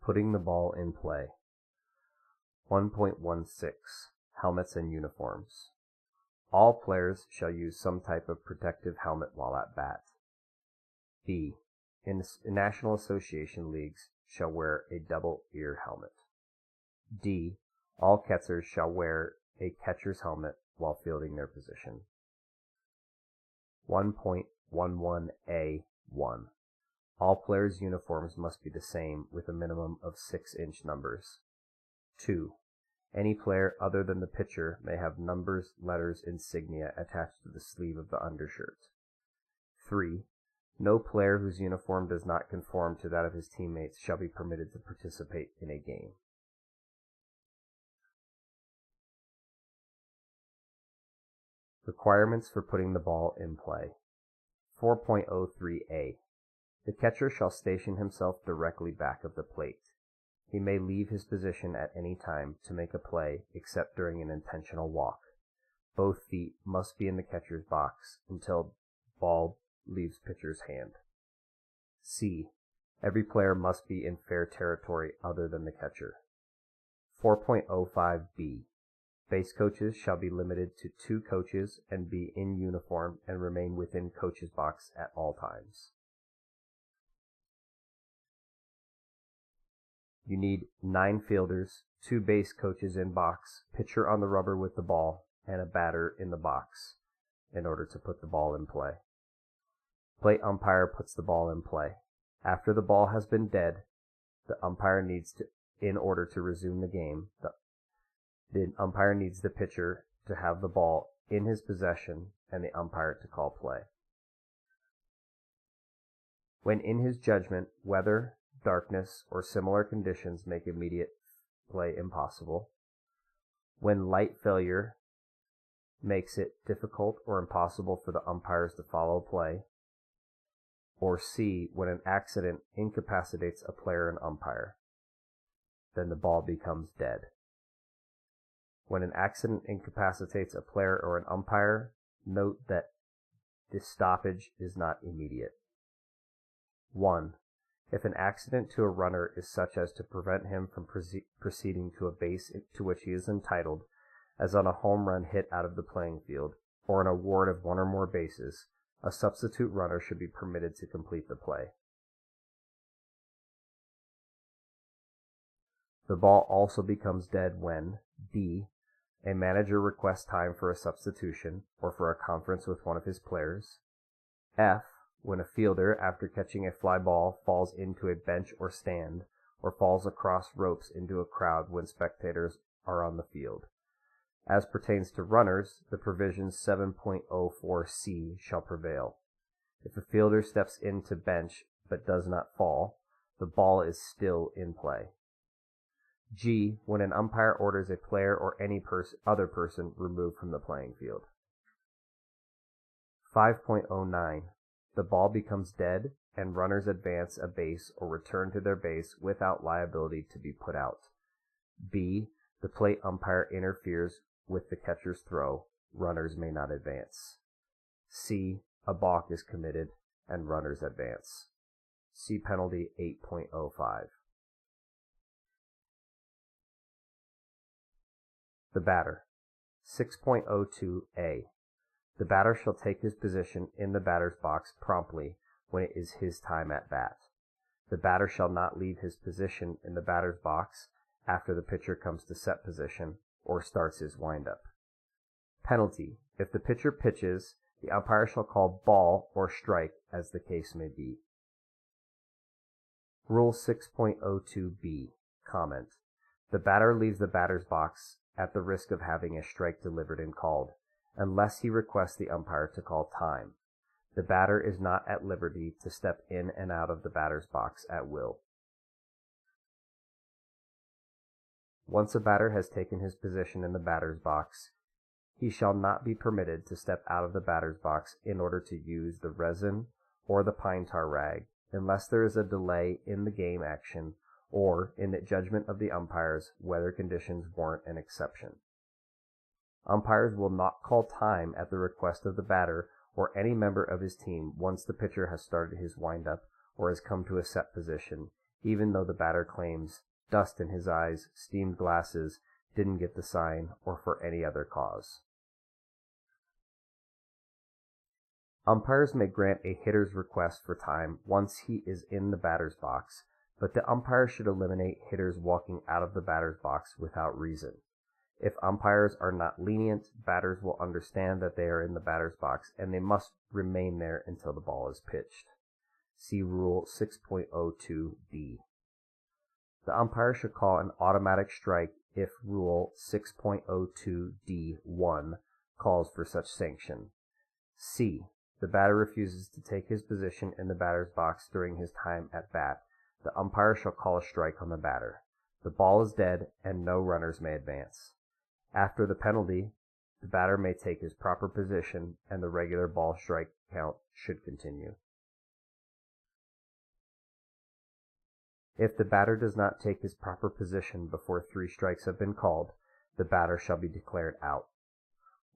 Putting the ball in play. 1.16 Helmets and uniforms. All players shall use some type of protective helmet while at bat. B. In National Association leagues shall wear a double ear helmet. D. All catchers shall wear a catcher's helmet while fielding their position. 1.11A1 All players' uniforms must be the same with a minimum of 6-inch numbers. 2. Any player other than the pitcher may have numbers, letters, insignia attached to the sleeve of the undershirt. 3. No player whose uniform does not conform to that of his teammates shall be permitted to participate in a game. Requirements for putting the ball in play. 4.03a The catcher shall station himself directly back of the plate. He may leave his position at any time to make a play except during an intentional walk. Both feet must be in the catcher's box until ball leaves pitcher's hand. C. Every player must be in fair territory other than the catcher. 4.05b Base coaches shall be limited to 2 coaches and be in uniform and remain within coach's box at all times. You need 9 fielders, 2 base coaches in box, pitcher on the rubber with the ball, and a batter in the box in order to put the ball in play. Plate umpire puts the ball in play. After the ball has been dead, the umpire needs to, in order to resume the game, the umpire needs the pitcher to have the ball in his possession and the umpire to call play. When in his judgment, weather, darkness, or similar conditions make immediate play impossible. When light failure makes it difficult or impossible for the umpires to follow play. Or C. When an accident incapacitates a player and umpire, then the ball becomes dead. When an accident incapacitates a player or an umpire, note that the stoppage is not immediate. 1. If an accident to a runner is such as to prevent him from proceeding to a base to which he is entitled, as on a home run hit out of the playing field, or an award of 1 or more bases, a substitute runner should be permitted to complete the play. The ball also becomes dead when D. A manager requests time for a substitution or for a conference with one of his players. F. When a fielder, after catching a fly ball, falls into a bench or stand, or falls across ropes into a crowd when spectators are on the field. As pertains to runners, the provisions 7.04c shall prevail. If a fielder steps into bench but does not fall, the ball is still in play. G. When an umpire orders a player or any other person removed from the playing field. 5.09 The ball becomes dead and runners advance a base or return to their base without liability to be put out. B. The plate umpire interferes with the catcher's throw. Runners may not advance. C. A balk is committed and runners advance. See penalty 8.05. The batter. 6.02a The batter shall take his position in the batter's box promptly when it is his time at bat. The batter shall not leave his position in the batter's box after the pitcher comes to set position or starts his windup. Penalty. If the pitcher pitches, the umpire shall call ball or strike as the case may be. Rule 6.02b Comment. The batter leaves the batter's box at the risk of having a strike delivered and called, unless he requests the umpire to call time. The batter is not at liberty to step in and out of the batter's box at will. Once a batter has taken his position in the batter's box, he shall not be permitted to step out of the batter's box in order to use the resin or the pine tar rag, unless there is a delay in the game action or, in the judgment of the umpires, weather conditions warrant an exception. Umpires will not call time at the request of the batter or any member of his team once the pitcher has started his windup or has come to a set position, even though the batter claims dust in his eyes, steamed glasses, didn't get the sign, or for any other cause. Umpires may grant a hitter's request for time once he is in the batter's box, but the umpire should eliminate hitters walking out of the batter's box without reason. If umpires are not lenient, batters will understand that they are in the batter's box and they must remain there until the ball is pitched. See Rule 6.02d. The umpire should call an automatic strike if Rule 6.02d1 calls for such sanction. C. The batter refuses to take his position in the batter's box during his time at bat. The umpire shall call a strike on the batter. The ball is dead and no runners may advance. After the penalty, the batter may take his proper position and the regular ball strike count should continue. If the batter does not take his proper position before 3 strikes have been called, the batter shall be declared out.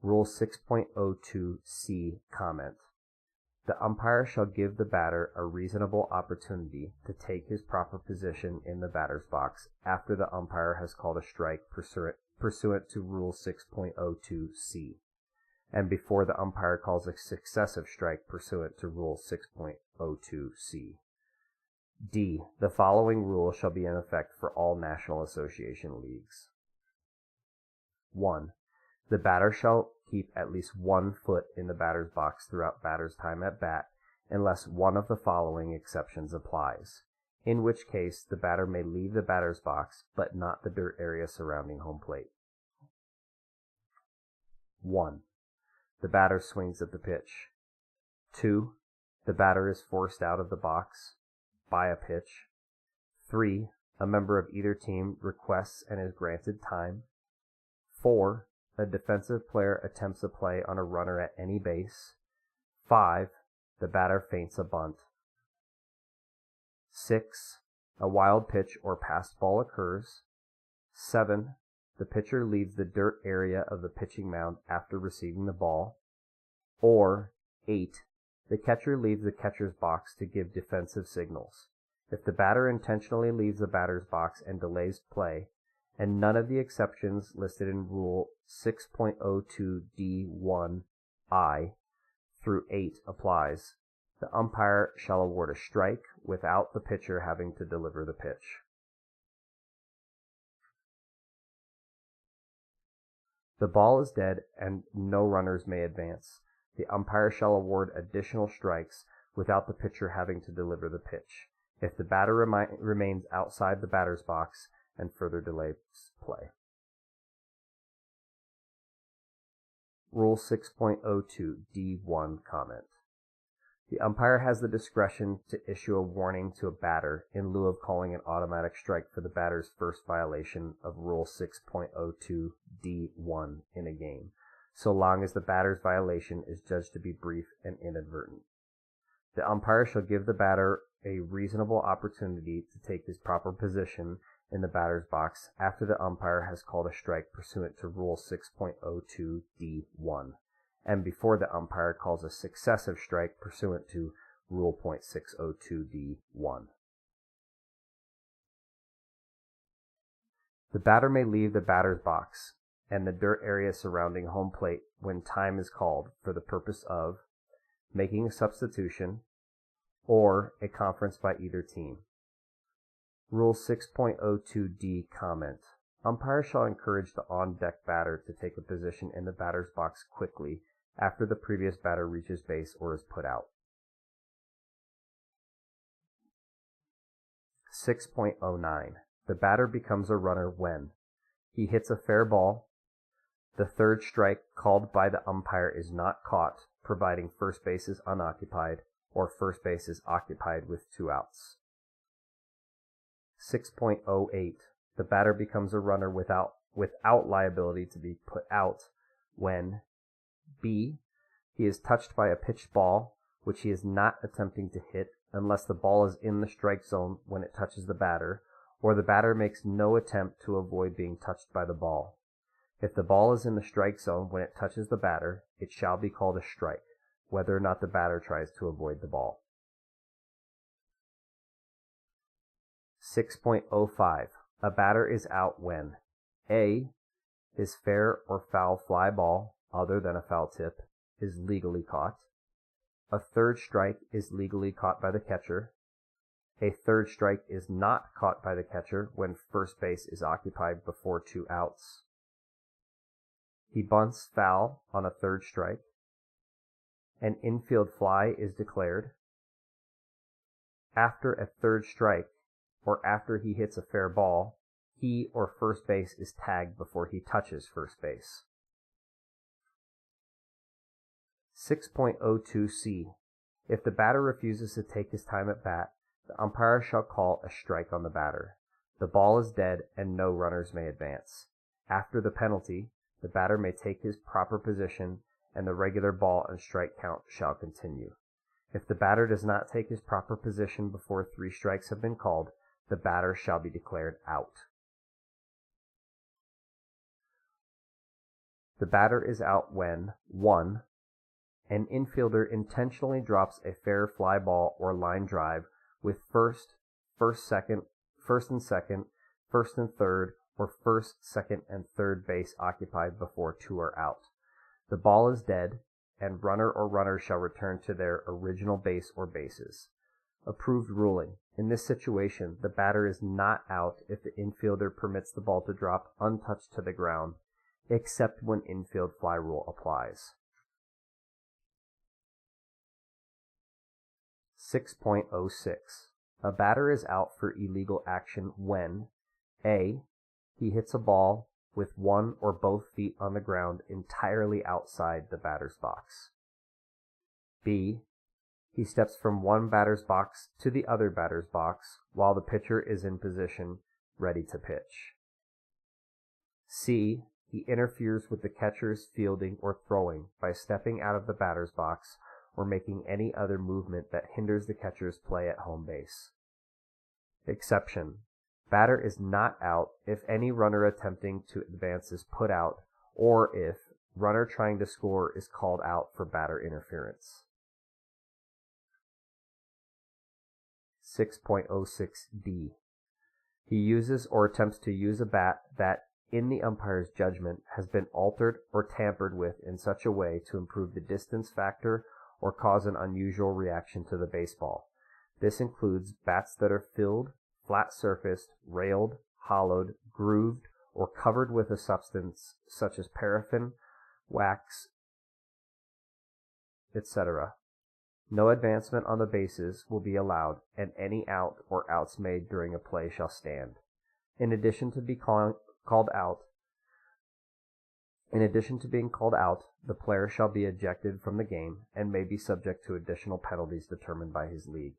Rule 6.02c comment. The umpire shall give the batter a reasonable opportunity to take his proper position in the batter's box after the umpire has called a strike pursuant to Rule 6.02c, and before the umpire calls a successive strike pursuant to Rule 6.02c. D. The following rule shall be in effect for all National Association leagues. 1. The batter shall keep at least 1 foot in the batter's box throughout batter's time at bat, unless one of the following exceptions applies, in which case the batter may leave the batter's box, but not the dirt area surrounding home plate. 1. The batter swings at the pitch. 2. The batter is forced out of the box by a pitch. 3. A member of either team requests and is granted time. 4. A defensive player attempts a play on a runner at any base. 5. The batter feints a bunt. 6. A wild pitch or passed ball occurs. 7. The pitcher leaves the dirt area of the pitching mound after receiving the ball. Or 8. The catcher leaves the catcher's box to give defensive signals. If the batter intentionally leaves the batter's box and delays play, and none of the exceptions listed in Rule 6.02d1i through 8 applies, the umpire shall award a strike without the pitcher having to deliver the pitch. The ball is dead and no runners may advance. The umpire shall award additional strikes without the pitcher having to deliver the pitch, if the batter remains outside the batter's box and further delays play. Rule 6.02d1 comment. The umpire has the discretion to issue a warning to a batter in lieu of calling an automatic strike for the batter's first violation of Rule 6.02d1 in a game, so long as the batter's violation is judged to be brief and inadvertent. The umpire shall give the batter a reasonable opportunity to take his proper position in the batter's box after the umpire has called a strike pursuant to Rule 6.02d1, and before the umpire calls a successive strike pursuant to Rule .602d1. The batter may leave the batter's box and the dirt area surrounding home plate when time is called for the purpose of making a substitution or a conference by either team. Rule 6.02d comment. Umpires shall encourage the on-deck batter to take a position in the batter's box quickly after the previous batter reaches base or is put out. 6.09. The batter becomes a runner when he hits a fair ball, the third strike called by the umpire is not caught, providing first base is unoccupied, or first base is occupied with 2 outs. 6.08. The batter becomes a runner without liability to be put out when B. He is touched by a pitched ball, which he is not attempting to hit unless the ball is in the strike zone when it touches the batter, or the batter makes no attempt to avoid being touched by the ball. If the ball is in the strike zone when it touches the batter, it shall be called a strike, whether or not the batter tries to avoid the ball. 6.05. A batter is out when A. His fair or foul fly ball, other than a foul tip, is legally caught. A third strike is legally caught by the catcher. A third strike is not caught by the catcher when first base is occupied before 2 outs. He bunts foul on a third strike. An infield fly is declared. After a third strike, or after he hits a fair ball, he or first base is tagged before he touches first base. 6.02c. If the batter refuses to take his time at bat, the umpire shall call a strike on the batter. The ball is dead and no runners may advance. After the penalty, the batter may take his proper position and the regular ball and strike count shall continue. If the batter does not take his proper position before 3 strikes have been called, the batter shall be declared out. The batter is out when 1. An infielder intentionally drops a fair fly ball or line drive with first and second, first and third, or first, second, and third base occupied before 2 are out. The ball is dead, and runner or runners shall return to their original base or bases. Approved ruling. In this situation, the batter is not out if the infielder permits the ball to drop untouched to the ground, except when infield fly rule applies. 6.06. A batter is out for illegal action when A. He hits a ball with 1 or both feet on the ground entirely outside the batter's box. B. He steps from one batter's box to the other batter's box while the pitcher is in position ready to pitch. C. He interferes with the catcher's fielding or throwing by stepping out of the batter's box or making any other movement that hinders the catcher's play at home base. Exception. Batter is not out if any runner attempting to advance is put out or if runner trying to score is called out for batter interference. 6.06d. He uses or attempts to use a bat that, in the umpire's judgment, has been altered or tampered with in such a way to improve the distance factor or cause an unusual reaction to the baseball. This includes bats that are filled, flat-surfaced, railed, hollowed, grooved, or covered with a substance such as paraffin, wax, etc. No advancement on the bases will be allowed, and any out or outs made during a play shall stand. In addition to being called out, the player shall be ejected from the game and may be subject to additional penalties determined by his league.